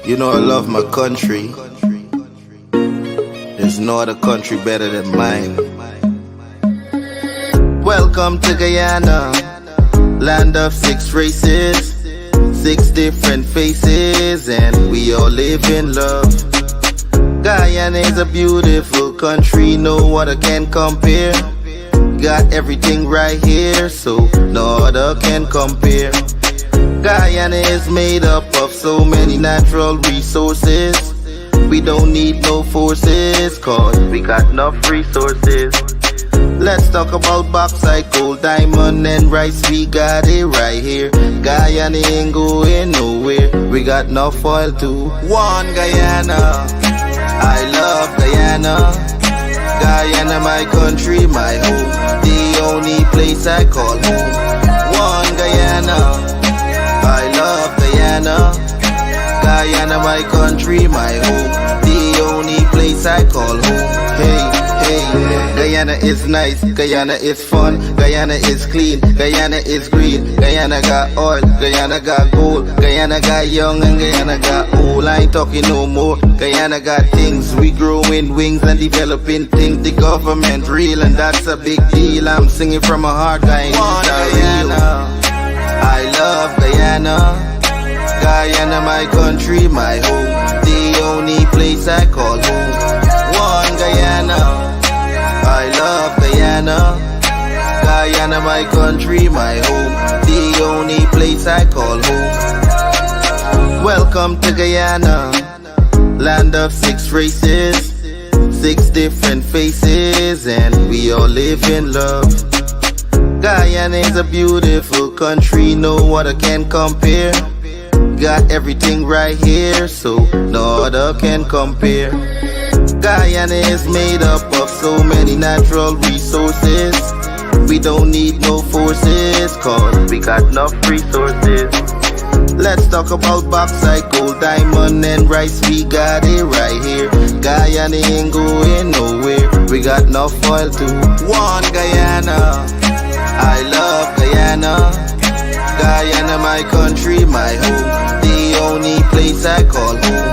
You know I love my country. There's no other country better than mine. Welcome to Guyana, land of 6 races, 6 different faces, and we all live in love. Guyana is a beautiful country, no other can compare. Got everything right here, so no other can compare. Guyana is made up of so many natural resources. We don't need no forces, cause we got enough resources. Let's talk about bauxite, gold, diamond, and rice. We got it right here. Guyana ain't going nowhere. We got enough oil too. One Guyana, I love Guyana. Guyana, my country, my home. The only place I call home. One Guyana, I love Guyana. Guyana, my country, my home. The only place I call home. Hey, hey, Guyana is nice, Guyana is fun, Guyana is clean, Guyana is green, Guyana got oil, Guyana got gold, Guyana got young and Guyana got old. I ain't talking no more. Guyana got things, we growing wings and developing things. The government real and that's a big deal. I'm singing from my heart, Guyana. I love Guyana. Guyana, my country, my home. The only place I call home. One Guyana, I love Guyana. Guyana, my country, my home. The only place I call home. Welcome to Guyana, land of 6 races, 6 different faces, and we all live in love. Guyana is a beautiful country, no other can compare. Got everything right here, so no other can compare. Guyana is made up of so many natural resources. We don't need no forces, cause we got enough resources. Let's talk about bauxite, gold, diamond, and rice. We got it right here. Guyana ain't going nowhere. We got enough oil too. One Guyana, I love Guyana. Guyana, my country, my home. The only place I call home.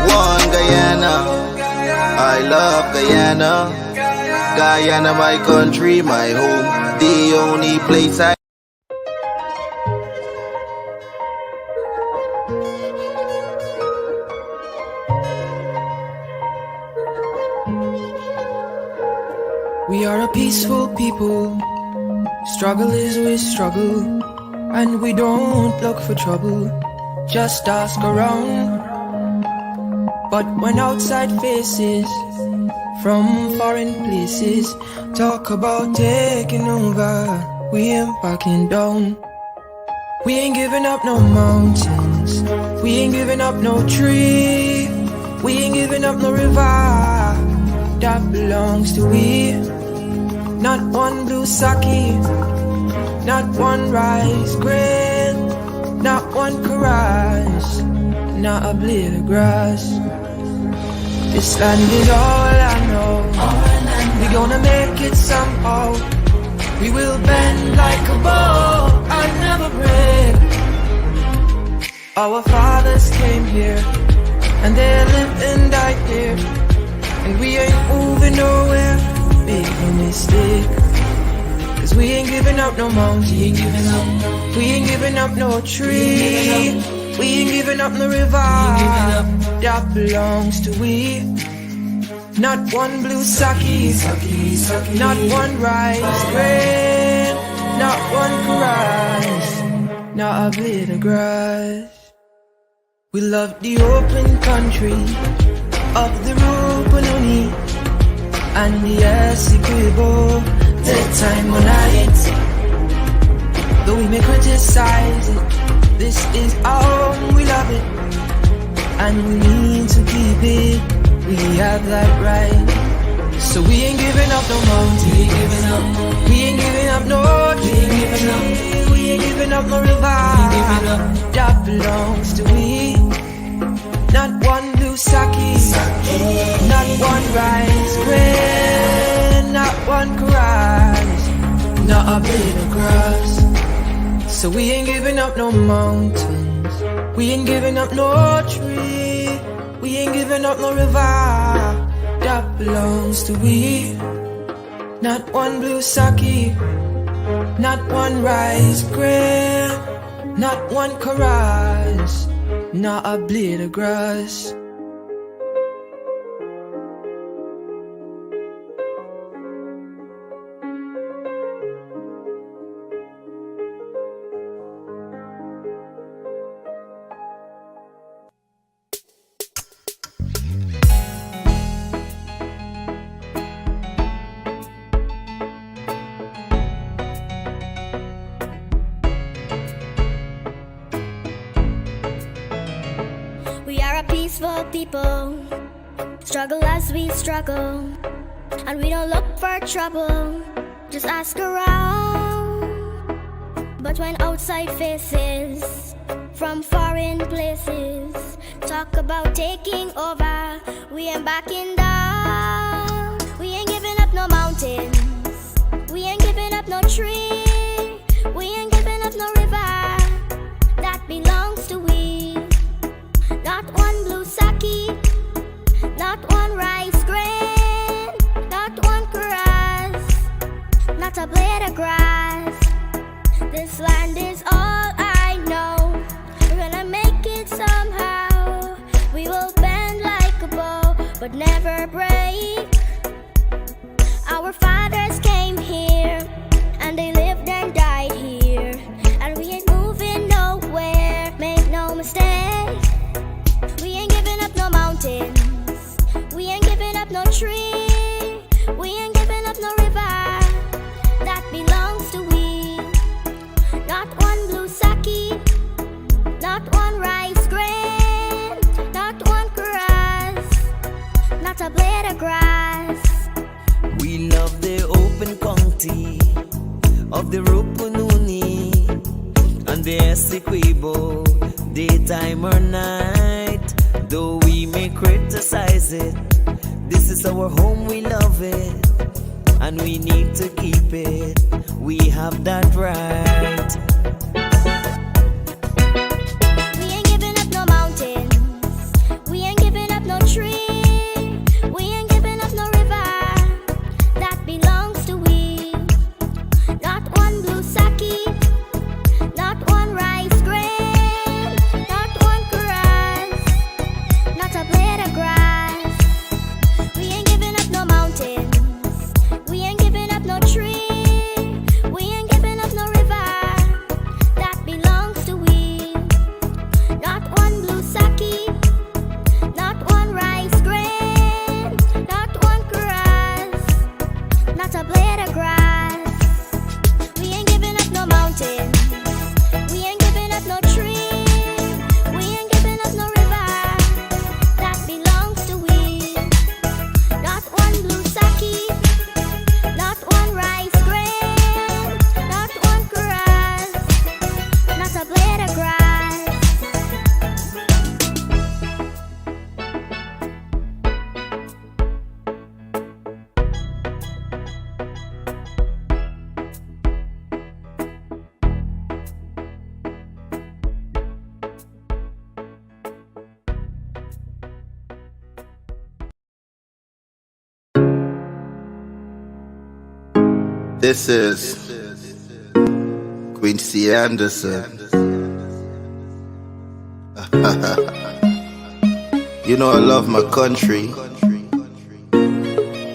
One Guyana, I love Guyana. Guyana, my country, my home. The only place I We are a peaceful people. Struggle is we struggle, and we don't look for trouble. Just ask around. But when outside faces from foreign places talk about taking over, we ain't backing down. We ain't giving up no mountains, we ain't giving up no tree, we ain't giving up no river that belongs to we. Not one blue sake, not one rice grain, not one caress, not a blade of grass. This land is all I know. We gonna make it somehow. We will bend like a bow and never break. Our fathers came here and they lived and died here, and we ain't moving nowhere. Big mistake. Cause we ain't giving up no mountain, we ain't giving up no tree, we ain't giving up no river that belongs to we. Not one blue sake, not one rice grain, not one caress, not a blade of grass. We love the open country of the Rupununi and the Essequibo, the time when I hit. Though we may criticize it, this is our home, we love it, and we need to keep it. We have that right. So we ain't giving up no mountain, we ain't giving up no tree, we ain't giving up no river that belongs to we. Not one blue sake, not one rice grain, not one caress, not a blade of grass. So we ain't giving up no mountains, We ain't giving up no tree, we ain't giving up no river that belongs to we. Not one blue sake, not one rice grain, not one chorus, not a blade of grass. People struggle as we struggle, and we don't look for trouble, just ask around. But when outside faces from foreign places talk about taking over, we ain't backing down. We ain't giving up no mountains, we ain't giving up no tree, we ain't giving up no river that belongs to we. Not one blue sake, not one rice grain, not one grass, not a blade of grass. This land is all I know. We're gonna make it somehow. We will bend like a bow, but never break. Our fathers came here, and they lived and died here, and we ain't moving nowhere, make no mistake. We ain't giving up no mountains, we ain't giving up no tree, we ain't giving up no river that belongs to we. Not one blue sake, not one rice grain, not one grass, not a blade of grass. We love the open county of the Rupununi and the Essequibo, daytime or night. Though we may criticize it, this is our home, we love it, and we need to keep it. We have that right. We ain't giving up no mountains, we ain't giving up no tree, we ain't giving up no river that belongs to we. Not one blue sake, not one rice grain, not one grass, not a blade of grass. We ain't giving up no mountains, we ain't giving up no tree, we ain't giving up no river that belongs to we. Not one blue sake, not one rice grain, not one grass, not a blade of grass. We ain't giving up no mountains, we ain't giving up no tree, we ain't giving up no river that belongs to we. Not one blue sake, not one rice grain, not one grass, not a blade of grass. This is Quincy Anderson. You know I love my country.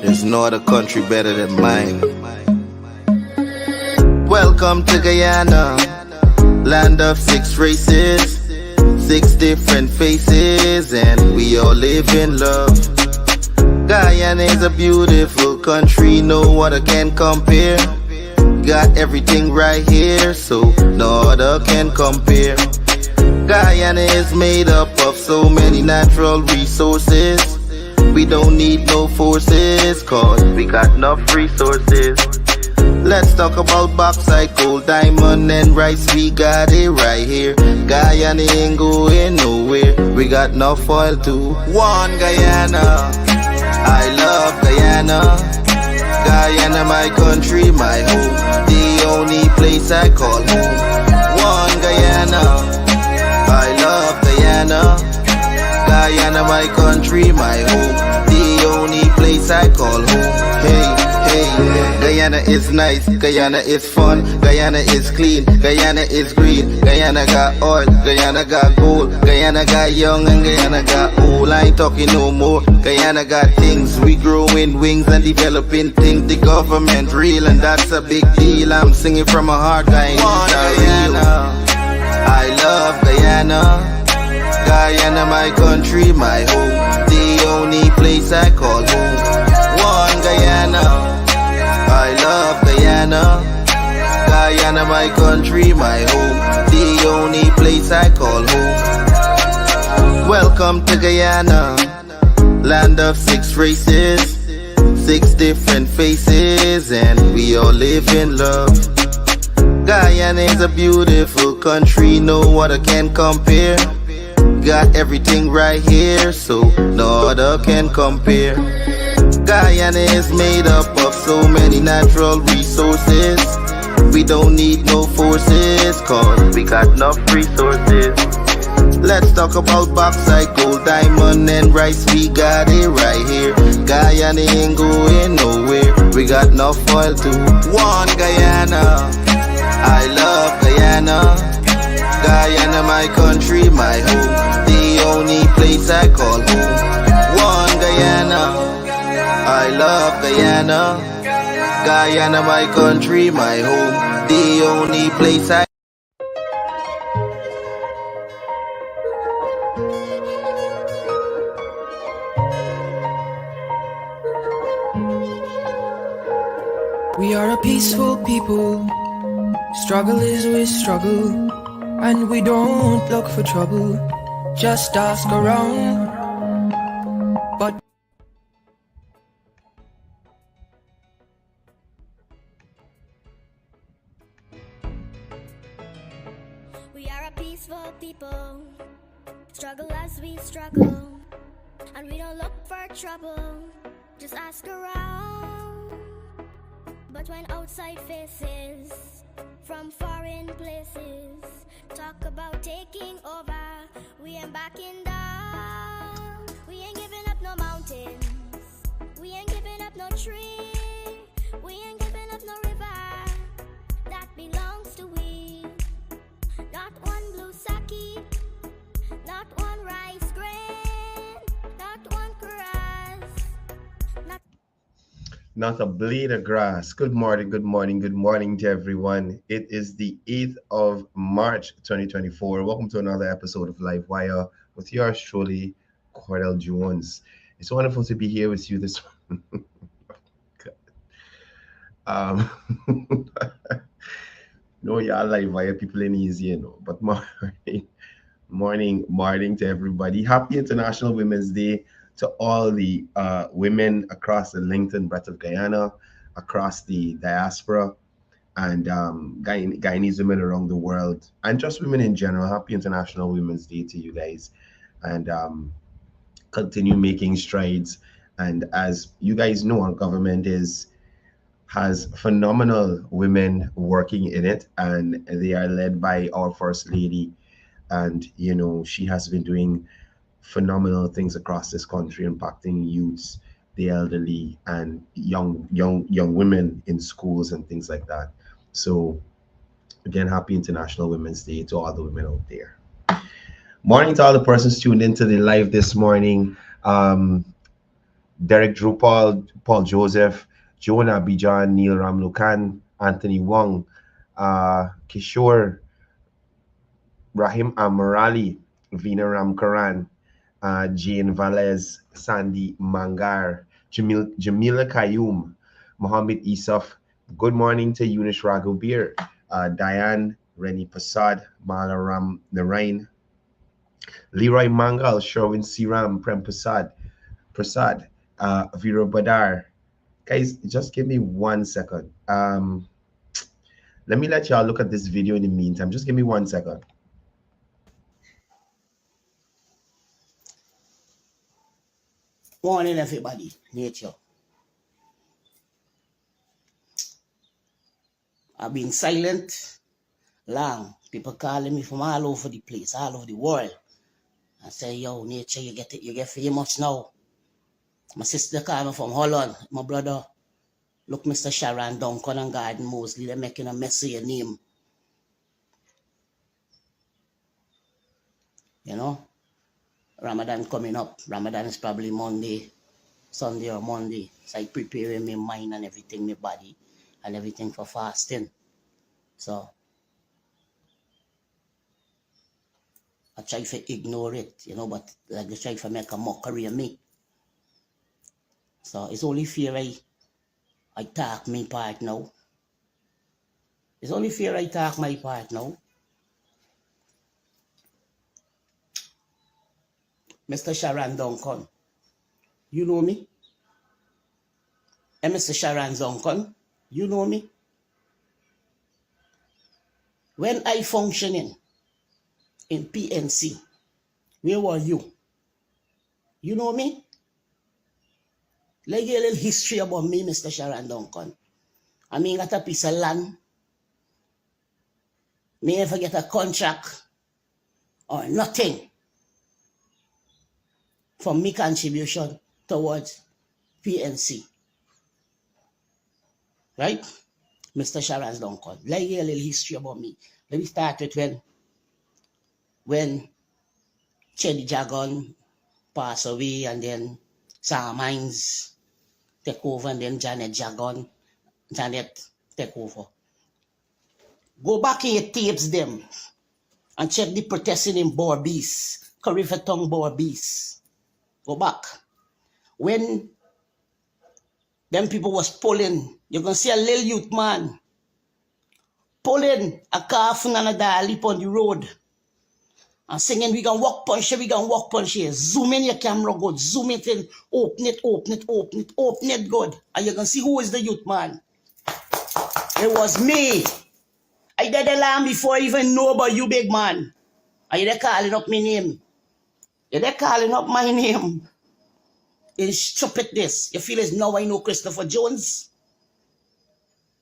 There's no other country better than mine. Welcome to Guyana, land of 6 races, 6 different faces, and we all live in love. Guyana is a beautiful country, no other can compare. Got everything right here, so no other can compare. Guyana is made up of so many natural resources. We don't need no forces, cause we got enough resources. Let's talk about bauxite, gold, diamond, and rice. We got it right here. Guyana ain't going nowhere. We got enough oil too. One Guyana, I love Guyana. Guyana, my country, my home. The only place I call home. One Guyana, I love Guyana. Guyana, my country, my home. The only place I call home. Hey, Guyana is nice, Guyana is fun, Guyana is clean, Guyana is green, Guyana got oil, Guyana got gold, Guyana got young and Guyana got old. I ain't talking no more. Guyana got things, we growing wings and developing things. The government real and that's a big deal. I'm singing from my heart, Guyana. I love Guyana. Guyana, my country, my home. The only place I call home. One Guyana. I love Guyana. Guyana, my country, my home. The only place I call home. Welcome to Guyana, land of 6 races, 6 different faces, and we all live in love. Guyana is a beautiful country, no other can compare. Got everything right here, so no other can compare. Guyana is made up of so many natural resources. We don't need no forces, cause we got enough resources. Let's talk about bauxite, gold, diamond, and rice. We got it right here. Guyana ain't going nowhere. We got enough oil too. One Guyana. I love Guyana. Guyana, my country, my home. The only place I call home. One Guyana. I love Guyana. Guyana, my country, my home. The only place I. We are a peaceful people. Struggle is with struggle. And we don't look for trouble. Just ask around. But We are a peaceful people. Struggle as we struggle. And we don't look for trouble. Just ask around. But when outside faces from foreign places talk about taking over, we ain't backing down. We ain't giving up no mountains. We ain't giving up no tree. We ain't giving up no river that belongs to we. Not one blue sake, not one rice grain, not one grass, not a blade of grass. Good morning, good morning, good morning to everyone. It is the 8th of March, 2024. Welcome to another episode of Livewire with yours truly, Courdel Jones. It's wonderful to be here with you this no, y'all Livewire people ain't easy, you know. But morning to everybody. Happy International Women's Day to all the women across the length and breadth of Guyana, across the diaspora, and Guyanese women around the world, and just women in general. Happy International Women's Day to you guys, and continue making strides. And as you guys know, our government has phenomenal women working in it, and they are led by our First Lady, and you know, she has been doing phenomenal things across this country, impacting youths, the elderly, and young women in schools and things like that. So again, happy International Women's Day to all the women out there. Morning to all the persons tuned into the live this morning. Derek Drew, Paul Joseph, Jonah Bijan, Neil Ramlukan, Anthony Wong, Kishore, Rahim Amorali, Vina Ramkaran, Jane Valez, Sandy Mangar, Jamila Kayum, Mohammed Isaf. Good morning to Eunice Raghubir, Diane, Reni Pasad, Malaram Narain, Leroy Mangal, Sherwin Siram, Prem Prasad, Viro Badar. Guys, just give me 1 second. Let me let y'all look at this video in the meantime. Just give me 1 second. Morning, everybody. Nature. I've been silent long. People calling me from all over the place, all over the world. I say, yo, nature, you get famous now. My sister called me from Holland. My brother, look, Mr. Sharon Duncan and Garden Mosley, they're making a mess of your name. You know? Ramadan coming up. Ramadan is probably Monday, Sunday or Monday. So I preparing my mind and everything, my body and everything for fasting. So I try to ignore it, you know, but like they try to make a mockery of me. So it's only fair I talk my part now. It's only fair I talk my part now. Mr. Sharon Duncan, you know me? And Mr. Sharon Duncan, you know me? When I functioning in PNC, where were you? You know me? Let you a little history about me, Mr. Sharon Duncan. I mean, got a piece of land. Me never get a contract or nothing from me contribution towards PNC. Right? Mr. Sharon Duncan. Let you a little history about me. Let me start with when Cde Jagon passed away and then Sam Hines take over and then Janet take over. Go back in your tapes them and check the protesting in Borbies, Corriverton Borbies. Go back. When them people was pulling, you're going to see a little youth man pulling a car from another leap on the road and singing, we gonna walk punch here, we gonna walk punch here. Zoom in your camera good, zoom it in, open it good. And you're gonna see who is the youth man. It was me. I did the lamb before I even know about you, big man. Are you there calling up my name? You're there calling up my name. It's stupid this. You feel as now I know Christopher Jones?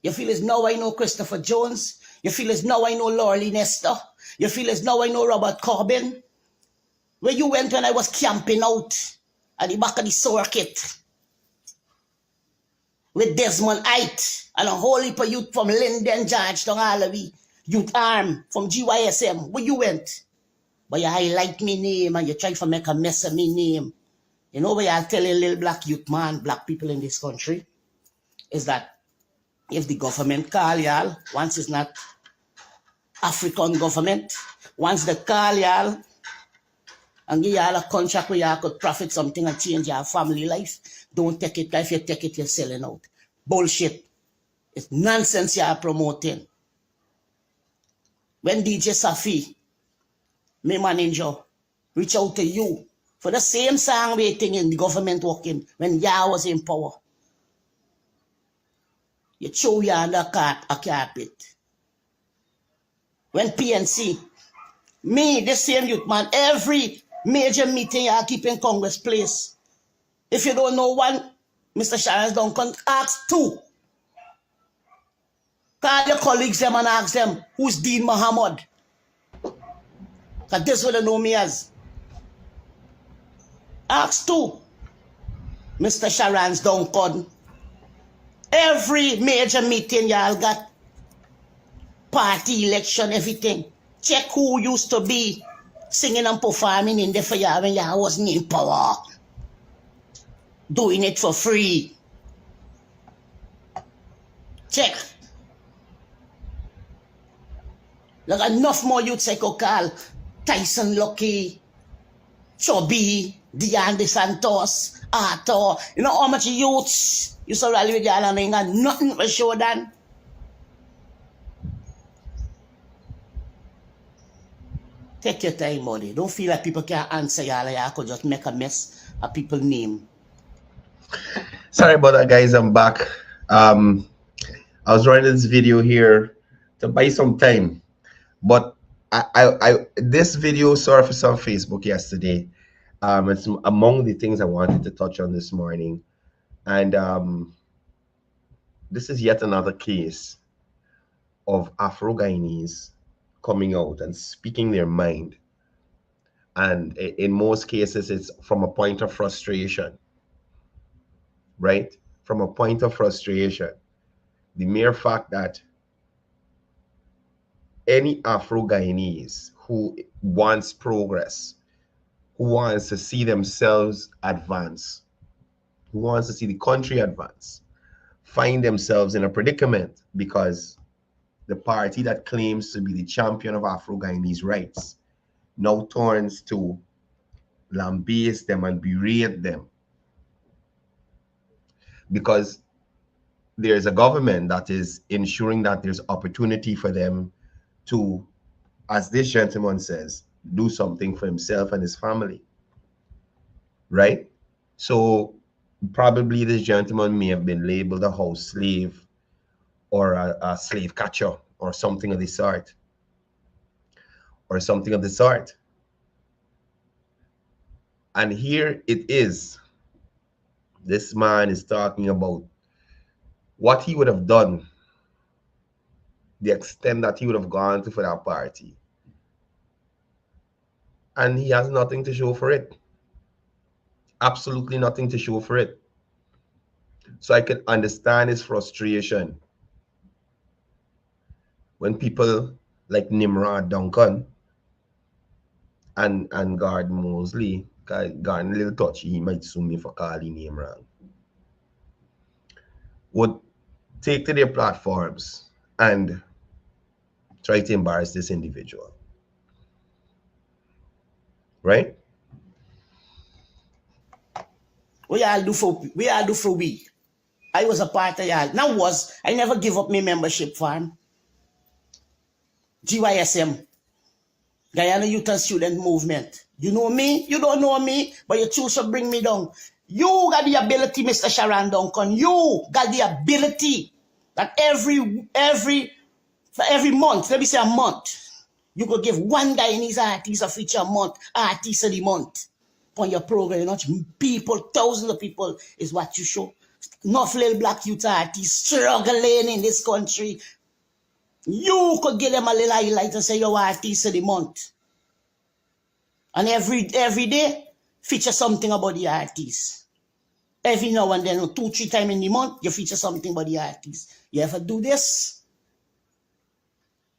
You feel as now I know Christopher Jones? You feel as now I know Lorley Nestor? You feel as now I know Robert Corbin? Where you went when I was camping out at the back of the circuit with Desmond Height and a whole heap of youth from Linden, Georgetown, Allawi, youth arm from GYSM. Where you went? But you highlight me name and you try to make a mess of me name. You know what I'll tell a little black youth man, black people in this country, is that if the government call y'all, once it's not African government, once they call y'all and give y'all a contract where y'all could profit something and change your family life, don't take it. If you take it, you're selling out. Bullshit. It's nonsense you're promoting. When DJ Safi, my manager, reach out to you for the same song waiting in the government working when y'all was in power, you throw you under a carpet. When PNC, me, the same youth man, every major meeting you keep in Congress Place. If you don't know one, Mr. Sharon Duncan, ask two. Call your colleagues them and ask them, who's Dean Muhammad? Because this is what they know me as. Ask two. Mr. Sharon Duncan. Every major meeting y'all got, party, election, everything. Check who used to be singing and performing in there for y'all when y'all wasn't in power. Doing it for free. Check. Look, enough more youths I could call. Tyson Lucky, Chubby, DeAndre Santos, Arthur. You know how much youths used to rally with y'all and ain't got nothing for sure done? Take your time, buddy. Don't feel like people can't answer y'all. Y'all could just make a mess of people's name. Sorry about that, guys. I'm back. I was running this video here to buy some time, but this video surfaced on Facebook yesterday. It's among the things I wanted to touch on this morning, and this is yet another case of Afro-Guyanese coming out and speaking their mind And in most cases, it's from a point of frustration, right? From a point of frustration. The mere fact that any Afro-Guyanese who wants progress, who wants to see themselves advance, who wants to see the country advance, find themselves in a predicament because the party that claims to be the champion of Afro-Guyanese rights now turns to lambaste them and berate them because there's a government that is ensuring that there's opportunity for them to, as this gentleman says, do something for himself and his family, right? So probably this gentleman may have been labeled a house slave or a slave catcher or something of the sort, And here it is. This man is talking about what he would have done, the extent that he would have gone to for that party. And he has nothing to show for it. Absolutely nothing to show for it. So I can understand his frustration when people like Nimrod Duncan and Gordon Mosley, Gordon a little touchy, he might sue me for calling name wrong, would take to their platforms and try to embarrass this individual, right? We all do for we. I was a part of y'all. I never give up my membership, fam. GYSM, Guyana Youth and Student Movement. You know me, you don't know me, but you choose to bring me down. You got the ability, Mr. Sharon Duncan. You got the ability that every month, let me say a month, you could give one Guyanese artist a feature a month, artist of the month. On your program, you know, people, thousands of people is what you show. Enough little black youth artists struggling in this country. You could give them a little highlight and say you're artist of the month. And every day, feature something about the artist. Every now and then, 2-3 times in the month, you feature something about the artist. You ever do this?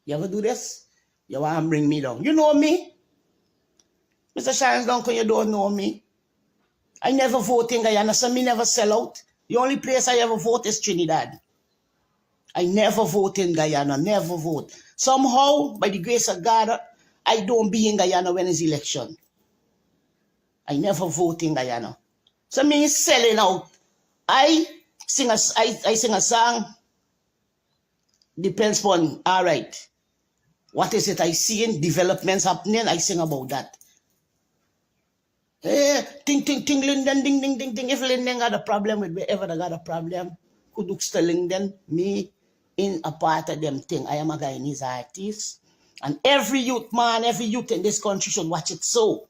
You want to bring me down. You know me? Mr. Sharon Duncan, you don't know me. I never vote in Guyana, so me never sell out. The only place I ever vote is Trinidad. I never vote in Guyana, never vote. Somehow, by the grace of God, I don't be in Guyana when it's election. I never vote in Guyana. So me selling out. I sing a song. Depends on, all right. What is it I see in developments happening? I sing about that. Ting, ting, ting, Linden, ding, ding, ding, ding. If Linden got a problem with wherever they got a problem, could look to Linden, me in a part of them thing. I am a Guyanese artist. And every youth man, every youth in this country should watch it so.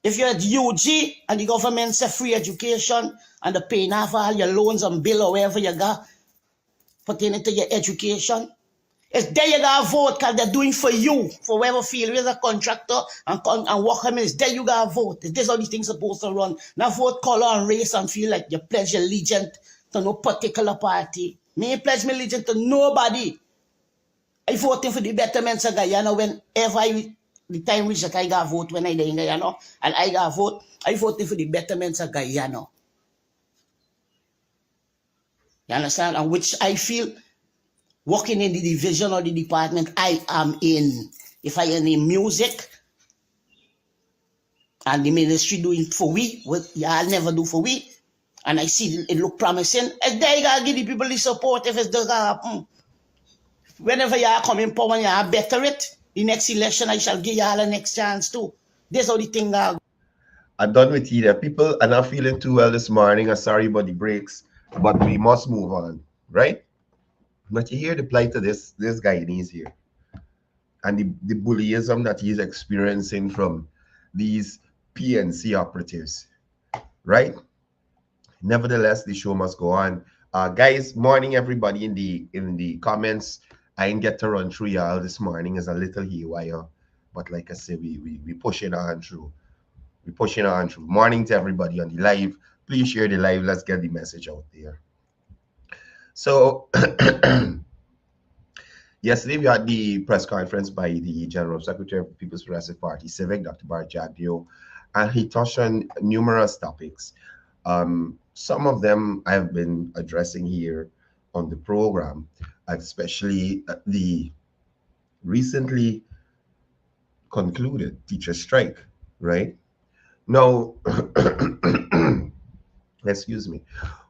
If you're at UG and the government say free education and they're paying off all your loans and bill or wherever you got pertaining to your education, it's there you gotta vote because they're doing for you, for whoever field is a contractor and work them in. It's there you gotta vote. This is how these things supposed to run. Now vote color and race and feel like you pledge your allegiance to no particular party. Me pledge my allegiance to nobody. I voting for the betterments of Guyana whenever the time reach that I gotta vote when I die in Guyana and I gotta vote. I voting for the betterments of Guyana. You understand? And which I feel working in the division or the department I am in. If I am in music and the ministry doing for we, what y'all never do for we, and I see it look promising, and there you gotta give the people the support if it does happen. Whenever y'all come in power and y'all better it, the next election I shall give y'all a next chance too. That's how the thing are. I'm done with you there. People are not feeling too well this morning. I'm sorry about the breaks, but we must move on, right? But you hear the plight of this Guyanese here and the bullyism that he's experiencing from these PNC operatives, right? Nevertheless, the show must go on. Guys, morning everybody in the comments. I didn't get to run through y'all this morning. It's a little haywire. But like I said, we pushing on through. We pushing on through. Morning to everybody on the live. Please share the live. Let's get the message out there. So yesterday we had the press conference by the General Secretary of the People's Progressive Party, Civic, Dr. Bart Jagdeo, and he touched on numerous topics. Some of them I have been addressing here on the program, especially the recently concluded teacher strike, right? Now, excuse me.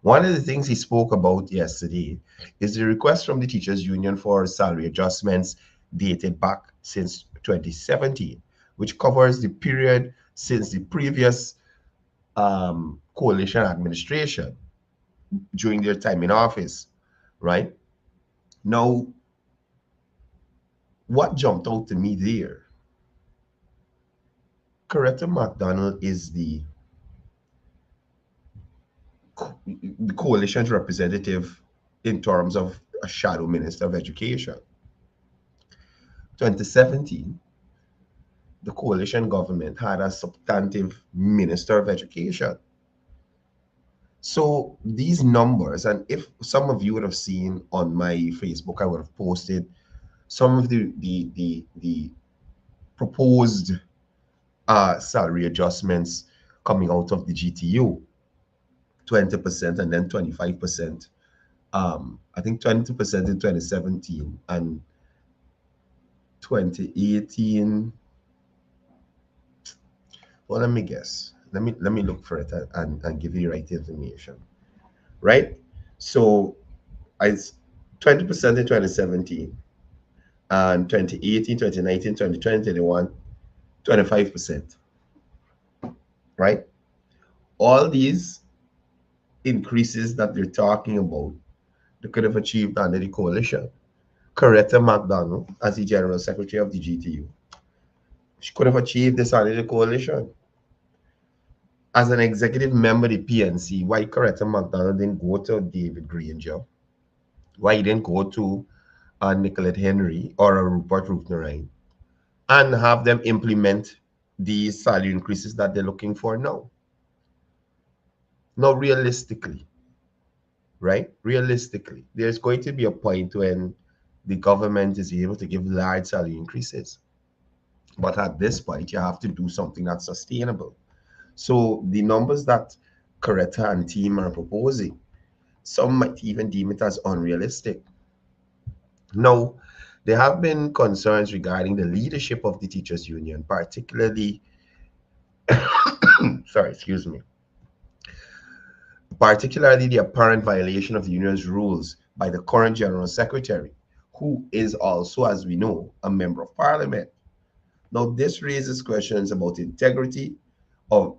One of the things he spoke about yesterday is the request from the teachers union for salary adjustments dated back since 2017, which covers the period since the previous coalition administration during their time in office, right? Now, what jumped out to me there? Coretta McDonald is the coalition's representative in terms of a shadow minister of education. 2017, the coalition government had a substantive minister of education. So these numbers, and if some of you would have seen on my Facebook, I would have posted some of the proposed salary adjustments coming out of the GTU, 20% and then 25%. I think 20% in 2017 and 2018. Well, let me guess. Let me look for it and give you the right information. Right? So I 20% in 2017 and 2018, 2019, 2020, 2021, 25%. Right? All these increases that they're talking about, they could have achieved under the coalition. Coretta McDonald, as the General Secretary of the GTU, she could have achieved this under the coalition. As an executive member of the PNC, why Coretta McDonald didn't go to David Granger? Why he didn't go to Nicolette Henry or Rupert Rootnerine and have them implement the salary increases that they're looking for now? Now, realistically, right? Realistically, there's going to be a point when the government is able to give large salary increases. But at this point, you have to do something that's sustainable. So the numbers that Coretta and team are proposing, some might even deem it as unrealistic. Now, there have been concerns regarding the leadership of the teachers union, particularly, sorry, excuse me, particularly the apparent violation of the union's rules by the current general secretary, who is also, as we know, a member of parliament. Now, this raises questions about integrity of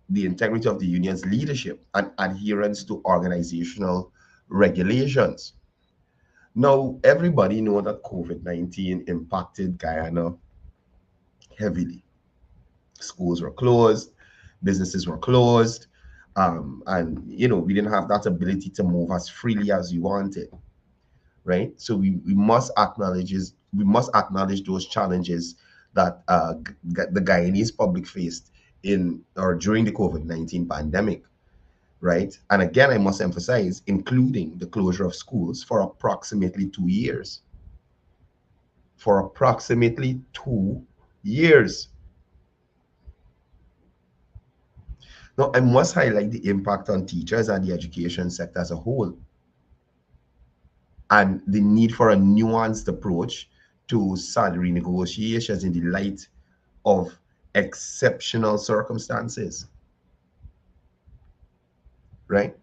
the integrity of the union's leadership and adherence to organizational regulations. Now, everybody knows that COVID-19 impacted Guyana heavily. Schools were closed, businesses were closed, and we didn't have that ability to move as freely as we wanted, right? So we must acknowledge those challenges that the Guyanese public faced in or during the COVID-19 pandemic, right? And again, I must emphasize, including the closure of schools for approximately 2 years. For approximately 2 years. Now, I must highlight the impact on teachers and the education sector as a whole, and the need for a nuanced approach to salary negotiations in the light of exceptional circumstances, right?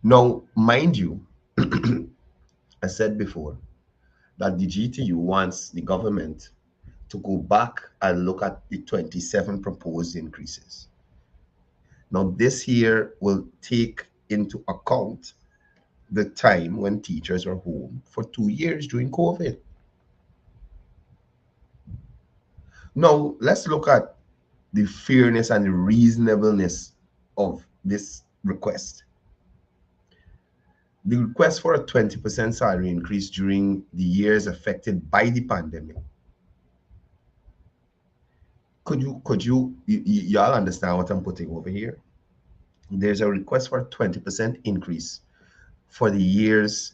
Now, mind you, I said before that the GTU wants the government to go back and look at the 27 proposed increases. Now, this here will take into account the time when teachers were home for 2 years during COVID. Now, let's look at the fairness and the reasonableness of this request. The request for a 20% salary increase during the years affected by the pandemic y'all understand what I'm putting over here? There's a request for a 20% increase for the years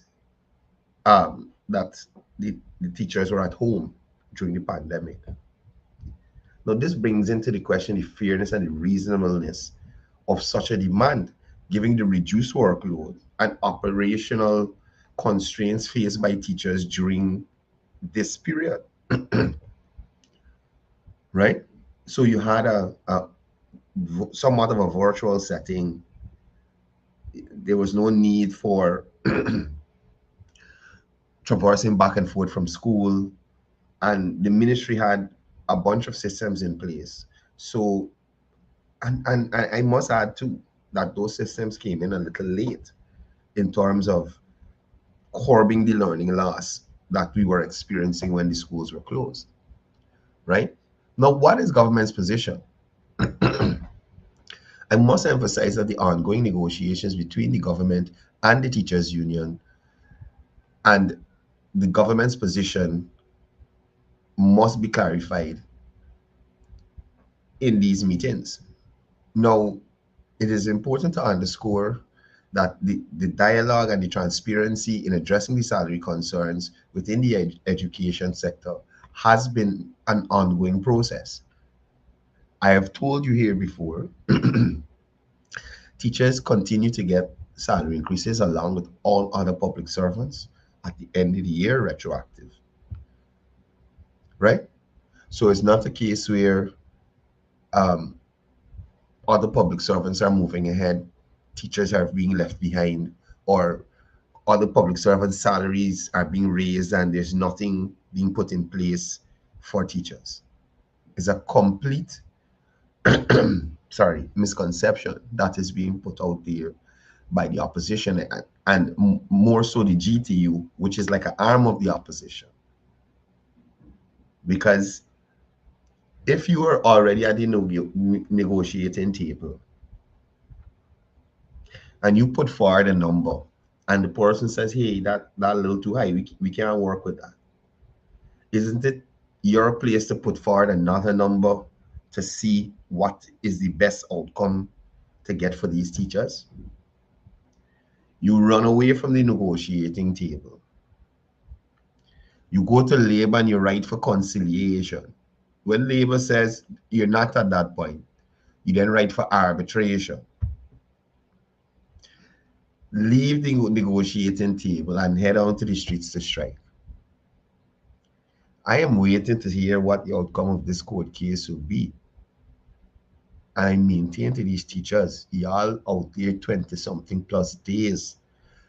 that the teachers were at home during the pandemic. Now, this brings into the question the fairness and the reasonableness of such a demand, given the reduced workload and operational constraints faced by teachers during this period. Right? So you had a somewhat of a virtual setting. There was no need for traversing back and forth from school, and the ministry had a bunch of systems in place. So, and I must add too that those systems came in a little late in terms of curbing the learning loss that we were experiencing when the schools were closed. Right? Now, what is government's position? I must emphasize that the ongoing negotiations between the government and the teachers union and the government's position must be clarified in these meetings. Now, it is important to underscore that the dialogue and the transparency in addressing the salary concerns within the education sector has been an ongoing process. I have told you here before, teachers continue to get salary increases along with all other public servants at the end of the year, retroactive. Right? So it's not a case where other public servants are moving ahead, teachers are being left behind, or other public servants' salaries are being raised and there's nothing being put in place for teachers. It's a complete misconception that is being put out there by the opposition, and more so the GTU, which is like an arm of the opposition. Because if you are already at the negotiating table and you put forward a number and the person says, hey, that a little too high, we can't work with that, isn't it your place to put forward another number to see what is the best outcome to get for these teachers? You run away from the negotiating table. You go to labor and you write for conciliation. When labor says you're not at that point, you then write for arbitration. Leave the negotiating table and head on to the streets to strike. I am waiting to hear what the outcome of this court case will be. I maintain to these teachers, y'all out there 20-something plus days.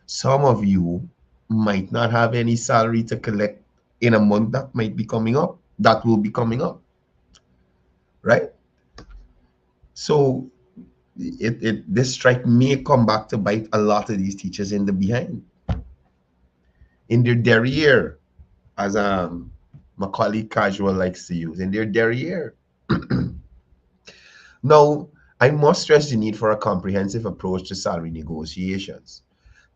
Some of you might not have any salary to collect in a month that might be coming up, that will be coming up, right? So this strike may come back to bite a lot of these teachers in the behind, in their derriere, as my colleague Casual likes to use, in their derriere. Now, I must stress the need for a comprehensive approach to salary negotiations,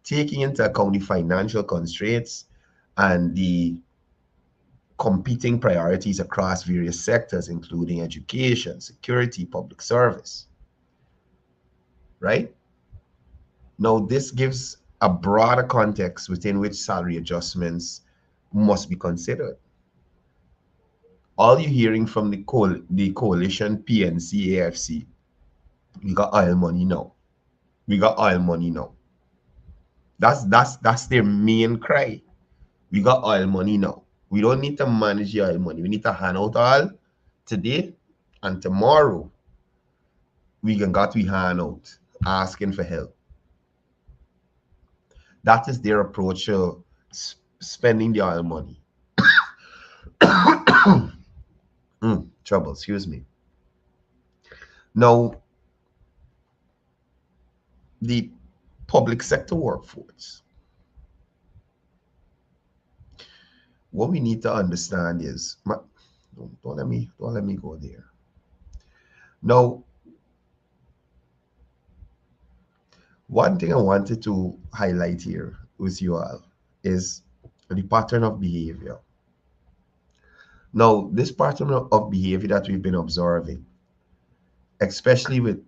taking into account the financial constraints and the competing priorities across various sectors, including education, security, public service. Right? Now, this gives a broader context within which salary adjustments must be considered. All you're hearing from the coalition PNC AFC, we got oil money now. We got oil money now. That's their main cry. We got oil money now. We don't need to manage the oil money. We need to hand out oil today, and tomorrow we hand out asking for help. That is their approach to spending the oil money. Trouble, excuse me. Now, the public sector workforce. What we need to understand is, don't let me go there. Now, one thing I wanted to highlight here with you all is the pattern of behavior. Now, this pattern of behavior that we've been observing, especially with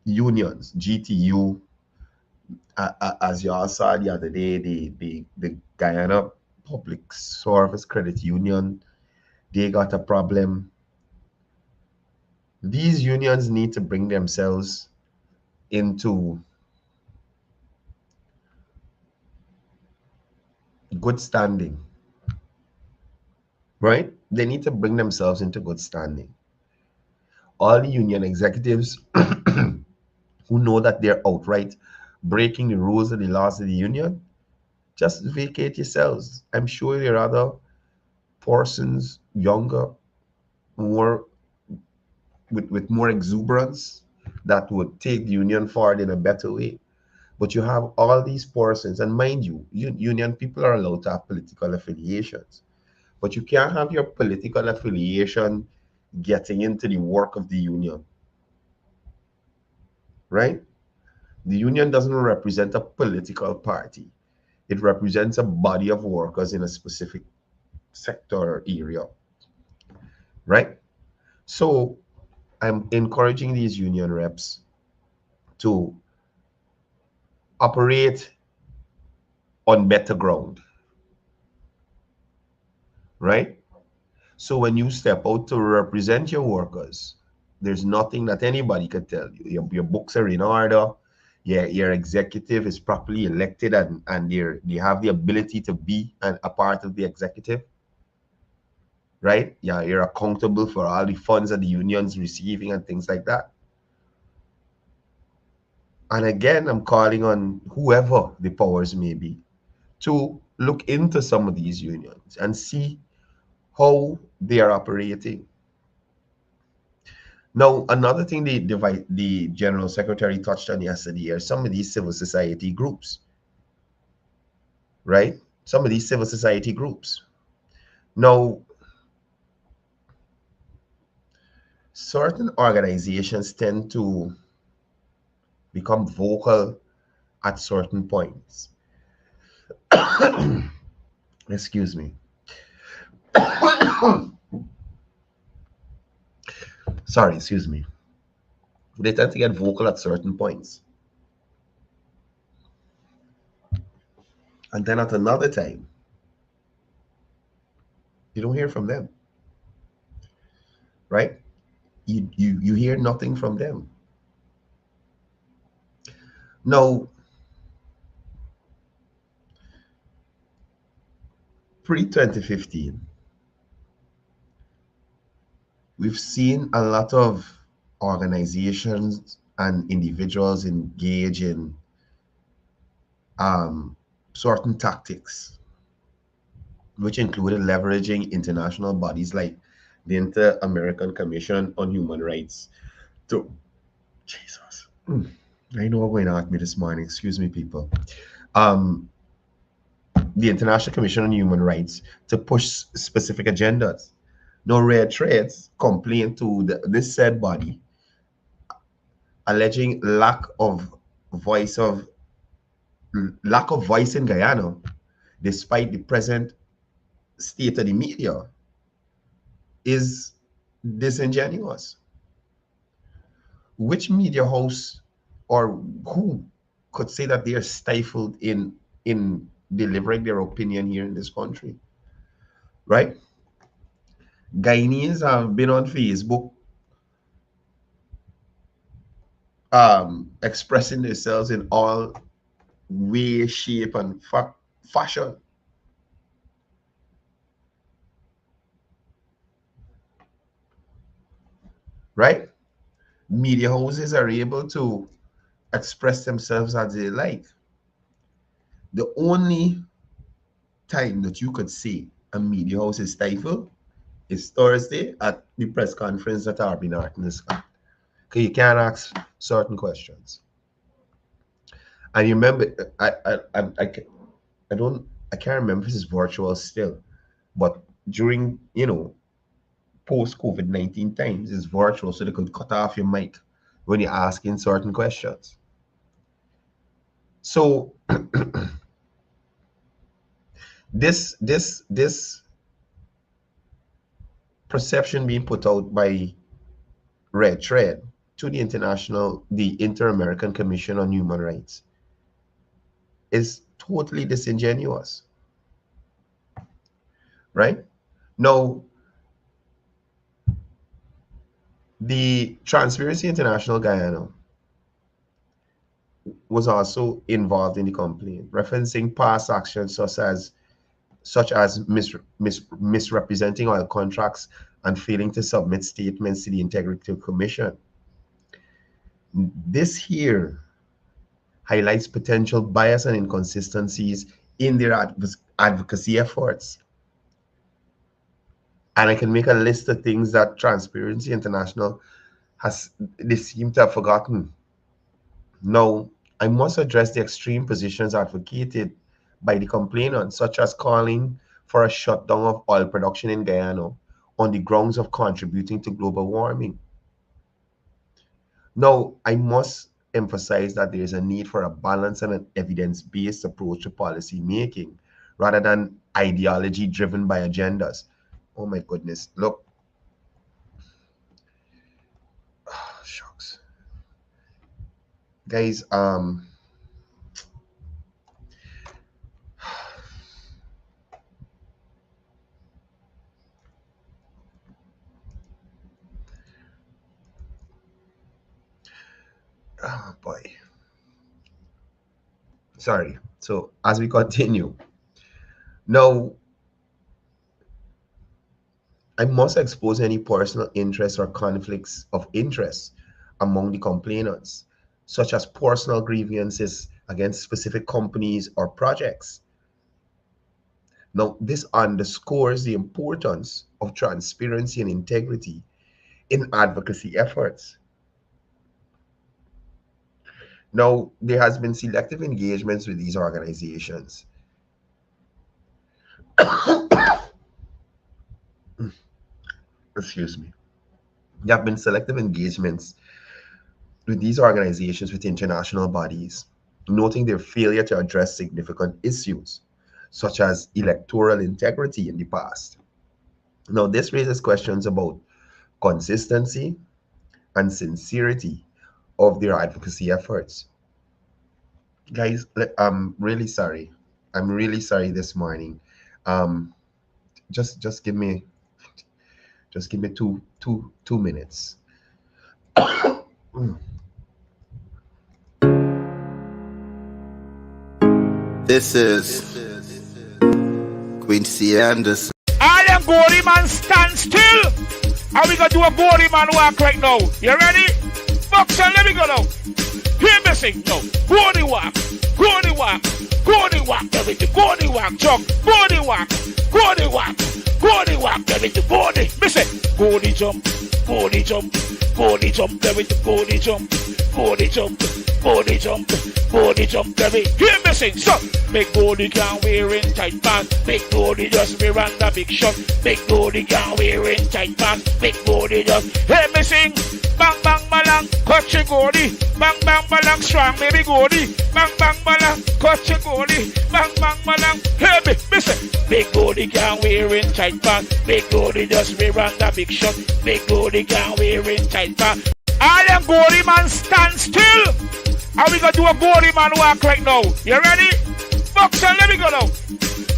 unions, GTU, as you all saw the other day, the Guyana Public Service Credit Union, they got a problem. These unions need to bring themselves into good standing, right? They need to bring themselves into good standing. All the union executives who know that they're outright breaking the rules and the laws of the union, just vacate yourselves. I'm sure there are other persons, younger, more with more exuberance, that would take the union forward in a better way. But you have all these persons, and mind you, union people are allowed to have political affiliations, but you can't have your political affiliation getting into the work of the union, right? The union doesn't represent a political party. It represents a body of workers in a specific sector or area, right? So I'm encouraging these union reps to operate on better ground, right? So when you step out to represent your workers, there's nothing that anybody can tell you. Your books are in order. Your executive is properly elected, and they have the ability to be a part of the executive, right? Yeah, you're accountable for all the funds that the union's receiving and things like that. And again, I'm calling on whoever the powers may be to look into some of these unions and see how they are operating. Now, another thing the General Secretary touched on yesterday are some of these civil society groups, right? Some of these civil society groups. Now, certain organizations tend to become vocal at certain points. Excuse me. Sorry, excuse me. They tend to get vocal at certain points. And then at another time, you don't hear from them, right? You hear nothing from them. Now, pre-2015, we've seen a lot of organizations and individuals engage in certain tactics, which included leveraging international bodies like the Inter-American Commission on Human Rights to, Jesus, I know what going on with me this morning, excuse me, people. The International Commission on Human Rights to push specific agendas. No Red Trades complained to this said body, alleging lack of voice in Guyana, despite the present state of the media, is disingenuous. Which media house or who could say that they are stifled in delivering their opinion here in this country, right? Guyanese have been on Facebook expressing themselves in all way, shape, and fashion. Right? Media houses are able to express themselves as they like. The only time that you could see a media house is stifled is Thursday at the press conference that Arbin Artness got. Because you can't ask certain questions. And you remember, I can't remember if this is virtual still, but during, post-COVID-19 times, it's virtual, so they could cut off your mic when you're asking certain questions. So this perception being put out by Red Thread to the Inter-American Commission on Human Rights is totally disingenuous, right? Now, the Transparency International Guyana was also involved in the complaint, referencing past actions such as misrepresenting oil contracts and failing to submit statements to the Integrity Commission. This here highlights potential bias and inconsistencies in their advocacy efforts. And I can make a list of things that Transparency International they seem to have forgotten. Now, I must address the extreme positions advocated by the complainant, such as calling for a shutdown of oil production in Guyana on the grounds of contributing to global warming. Now, I must emphasize that there is a need for a balanced and an evidence-based approach to policy making, rather than ideology driven by agendas. Oh my goodness, look. Oh, shucks. Guys, oh boy. Sorry. So as we continue, now I must expose any personal interests or conflicts of interest among the complainants, such as personal grievances against specific companies or projects. Now, this underscores the importance of transparency and integrity in advocacy efforts. Now, there has been selective engagements with these organizations. Excuse me. There have been selective engagements with these organizations with international bodies, noting their failure to address significant issues, such as electoral integrity in the past. Now, this raises questions about consistency and sincerity of their advocacy efforts. Guys, I'm really sorry. I'm really sorry this morning. Just give me two minutes. This is Quincy Anderson. All them gory man stand still. And we gonna do a gory man walk right now. You ready? Boxer, let me go now. Hear me sing now. Gory walk, gory walk, gory walk, everything. Gory walk, jump, gory walk, gory walk, gory walk, everything. Gory. Me say, gory jump, gory jump, gory jump, everything. Gory jump, gory jump, gory jump, gory jump, everything. Hear me sing, so. Big gory can wear in tight pants. Big gory just wear on the big shot. Big gory can wear in tight pants. Big gory just. Hear me sing. Bang bang balang, cut your gory. Bang bang balang, strong baby gory. Bang bang balang, cut your gory. Bang bang balang, hear me, listen. Big gory can wear in tight pants. Big gory just wear on the big shot. Big gory can wear in tight pants. All them gory man stand still. And we gonna do a gory man walk right now. You ready? Boxer, let me go now.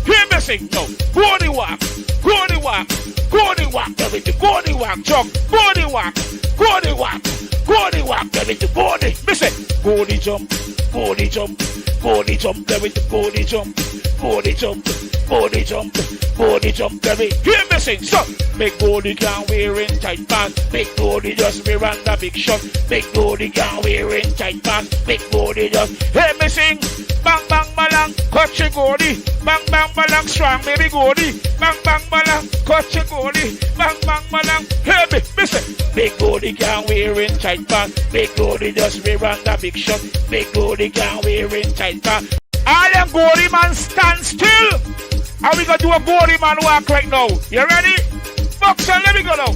Hear me sing now. Gory walk, gory walk, gory walk, everything. Gory walk, jump, gory walk, gory walk, gory walk, everything. Gory, me say, gory jump, gory jump, gory jump, everything. Gory jump, gory jump, gory jump, gory jump, everything. Hear me sing, so. Big gory can wear in tight pants. Big gory just wear on the big shot. Big gory can wear in tight pants. Big gory just. Hear me sing. Bang bang balang, cut your gory. Bang bang balang, strong baby gory. Bang bang balang, cut your gory. Bang bang balang, hear me, listen. Big gory can wear in tight pants. Big gory just wear on the big shot. Big gory can wear in tight pants. All them gory man stand still. And we gonna do a gory man walk right now. You ready? Boxer, let me go now.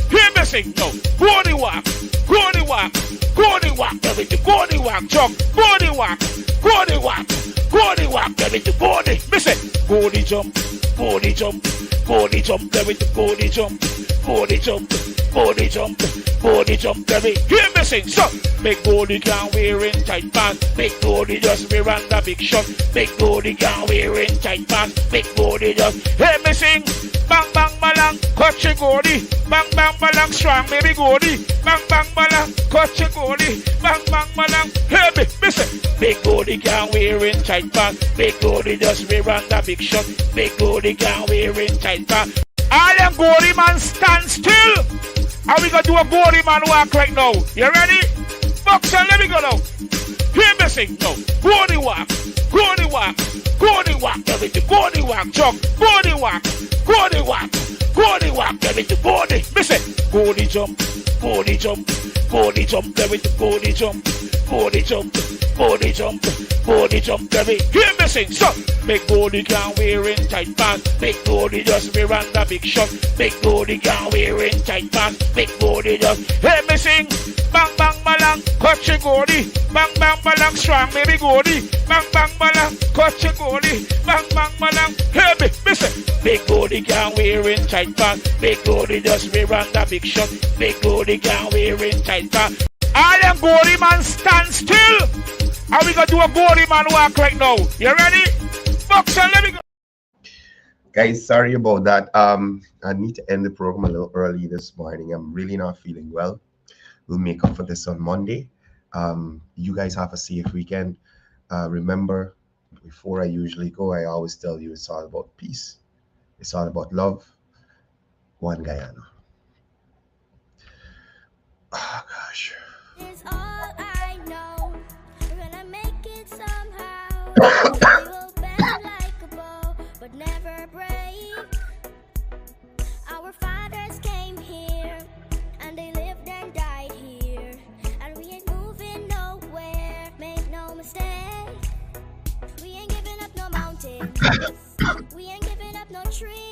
Hear me sing now. Gory walk, gory walk, gory walk, everything. Gory walk, jump, gory walk, gory walk, Goody walk, let me do goody. Listen, goody jump, goody jump, goody jump, let me do goody jump, goody jump, goody jump, goody jump, let me hear me sing. So, make goody can wearing tight pants, make goody just wear on the big shot, make goody can wearing tight pants, make goody just hear me sing. Bang bang balang, cut your goody, bang bang balang, strong baby goody, bang bang balang, cut your goody, bang bang balang, hear me, listen. Big goody can wearing tight pants, big goody just wear on the big shot, big goody can wearing tight pants. All them goody man stand still. And we gonna do a goody man walk right now. You ready? Boxer, let me go now. Hear me sing now. Goody walk, goody walk, goody walk, everything. Goody walk, jump, goody walk, goody walk, goody walk, everything. Goody, listen. Goody jump, goody jump, goody jump, everything. Goody jump, goody jump, goody jump, goody jump, everything. Hear me sing. So, big goody can wearing tight pants, big goody just wear on the big shot, big goody can wearing tight pants, big goody just hear me sing. Bang bang balang, cut your goody, bang bang balang, strong baby goody, bang bang balang, cut your goody, bang bang balang, hear me, listen. Big goody can wearing tight pants, big goody just wear on the big shot, big goody can wearing tight pants. All them goody man stand still. And we gonna do a goody man walk right now. You ready? Boxer, let me go. Guys, sorry about that. I need to end the program a little early this morning. I'm really not feeling well. We'll make up for this on Monday. You guys have a safe weekend. Remember, before I usually go, I always tell you it's all about peace. It's all about love. One Guyana. Oh, gosh. Is all I know. We're gonna make it somehow. We will bend like a bow, but never break. Our fathers came here, and they lived and died here, and we ain't moving nowhere. Make no mistake. We ain't giving up no mountains. We ain't giving up no trees.